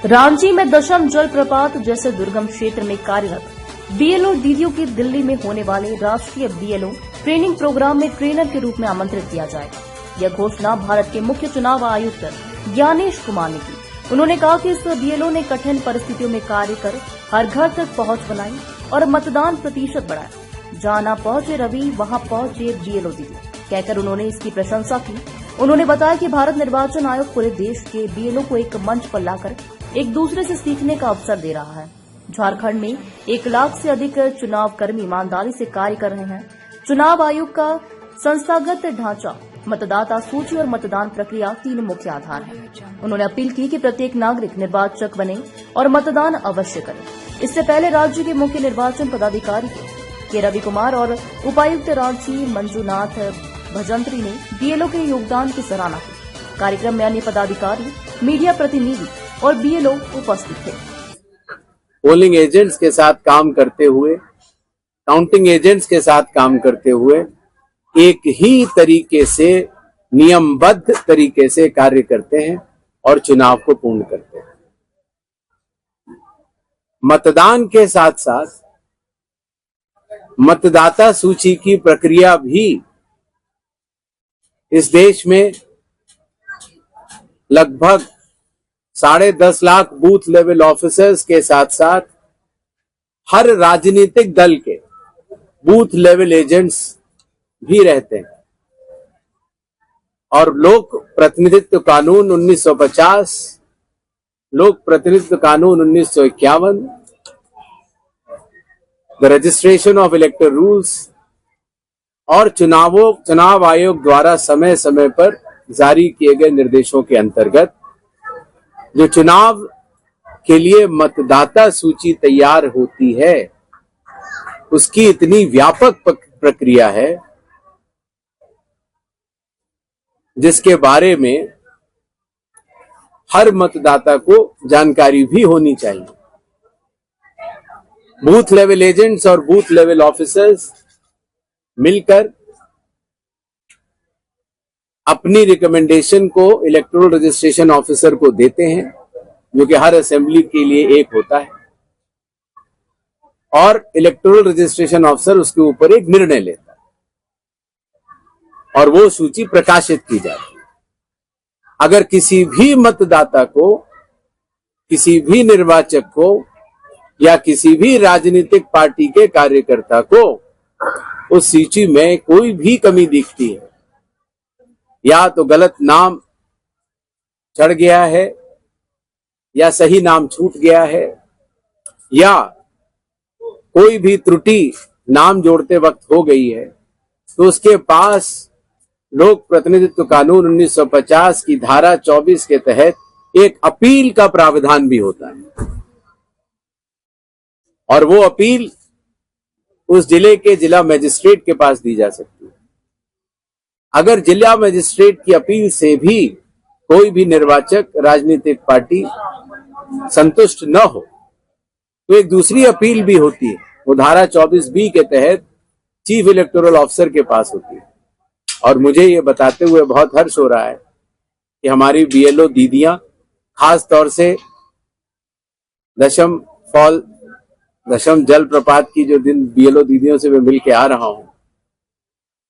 रांची में दशम जलप्रपात जैसे दुर्गम क्षेत्र में कार्यरत बीएलओ दीदियों के दिल्ली में होने वाले राष्ट्रीय बीएलओ ट्रेनिंग प्रोग्राम में ट्रेनर के रूप में आमंत्रित किया जाएगा। यह घोषणा भारत के मुख्य चुनाव आयुक्त ज्ञानेश कुमार ने की। उन्होंने कहा कि इस बीएलओ ने कठिन परिस्थितियों में कार्य कर हर घर तक पहुंच बनाई और मतदान प्रतिशत बढ़ाया। जहां न पहुंचे रवि वहां पहुंचे बीएलओ दीदी कहकर उन्होंने इसकी प्रशंसा की। उन्होंने बताया कि भारत निर्वाचन आयोग पूरे देश के बीएलओ को एक मंच पर लाकर एक दूसरे से सीखने का अवसर दे रहा है। झारखंड में 1 लाख से अधिक चुनाव कर्मी ईमानदारी से कार्य कर रहे हैं। चुनाव आयोग का संस्थागत ढांचा, मतदाता सूची और मतदान प्रक्रिया 3 मुख्य आधार हैं। उन्होंने अपील की कि प्रत्येक नागरिक निर्वाचक बने और मतदान अवश्य करे। इससे पहले राज्य के मुख्य निर्वाचन पदाधिकारी के रवि कुमार और उपायुक्त रांची मंजूनाथ भजंत्री ने बीएलओ के योगदान की सराहना की। कार्यक्रम में अन्य पदाधिकारी, मीडिया प्रतिनिधि और बीएलओ उपस्थित थे। पोलिंग एजेंट्स के साथ काम करते हुए, काउंटिंग एजेंट्स के साथ काम करते हुए एक ही तरीके से, नियमबद्ध तरीके से कार्य करते हैं और चुनाव को पूर्ण करते हैं। मतदान के साथ साथ मतदाता सूची की प्रक्रिया भी इस देश में लगभग 10.5 लाख बूथ लेवल ऑफिसर्स के साथ साथ हर राजनीतिक दल के बूथ लेवल एजेंट्स भी रहते हैं। और लोक प्रतिनिधित्व कानून 1950, लोक प्रतिनिधित्व कानून 1951, द रजिस्ट्रेशन ऑफ इलेक्टर रूल्स और चुनाव आयोग द्वारा समय समय पर जारी किए गए निर्देशों के अंतर्गत जो चुनाव के लिए मतदाता सूची तैयार होती है, उसकी इतनी व्यापक प्रक्रिया है जिसके बारे में हर मतदाता को जानकारी भी होनी चाहिए। बूथ लेवल एजेंट्स और बूथ लेवल ऑफिसर्स मिलकर अपनी रिकमेंडेशन को इलेक्टोरल रजिस्ट्रेशन ऑफिसर को देते हैं, जो कि हर असेंबली के लिए एक होता है, और इलेक्टोरल रजिस्ट्रेशन ऑफिसर उसके ऊपर एक निर्णय लेता है और वो सूची प्रकाशित की जाती है। अगर किसी भी मतदाता को, किसी भी निर्वाचक को या किसी भी राजनीतिक पार्टी के कार्यकर्ता को उस सूची में कोई भी कमी दिखती है, या तो गलत नाम चढ़ गया है या सही नाम छूट गया है या कोई भी त्रुटि नाम जोड़ते वक्त हो गई है, तो उसके पास लोक प्रतिनिधित्व कानून 1950 की धारा 24 के तहत एक अपील का प्रावधान भी होता है। और वो अपील उस जिले के जिला मजिस्ट्रेट के पास दी जा सकती है। अगर जिला मजिस्ट्रेट की अपील से भी कोई भी निर्वाचक, राजनीतिक पार्टी संतुष्ट न हो, तो एक दूसरी अपील भी होती है। वो धारा 24B के तहत चीफ इलेक्टोरल ऑफिसर के पास होती है। और मुझे ये बताते हुए बहुत हर्ष हो रहा है कि हमारी बीएलओ दीदियां, खास तौर से दशम जलप्रपात की जो दिन बीएलओ दीदियों से मैं मिल के आ रहा हूं,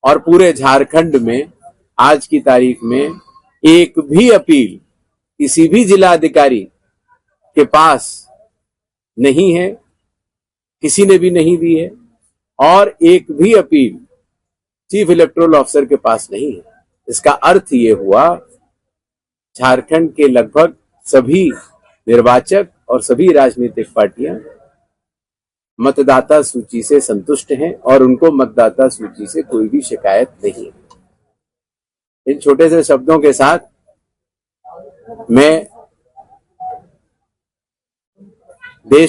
और पूरे झारखंड में आज की तारीख में एक भी अपील किसी भी जिला अधिकारी के पास नहीं है, किसी ने भी नहीं दी है, और एक भी अपील चीफ इलेक्टोरल ऑफिसर के पास नहीं है। इसका अर्थ ये हुआ, झारखंड के लगभग सभी निर्वाचक और सभी राजनीतिक पार्टियां मतदाता सूची से संतुष्ट हैं और उनको मतदाता सूची से कोई भी शिकायत नहीं है। इन छोटे से शब्दों के साथ मैं देश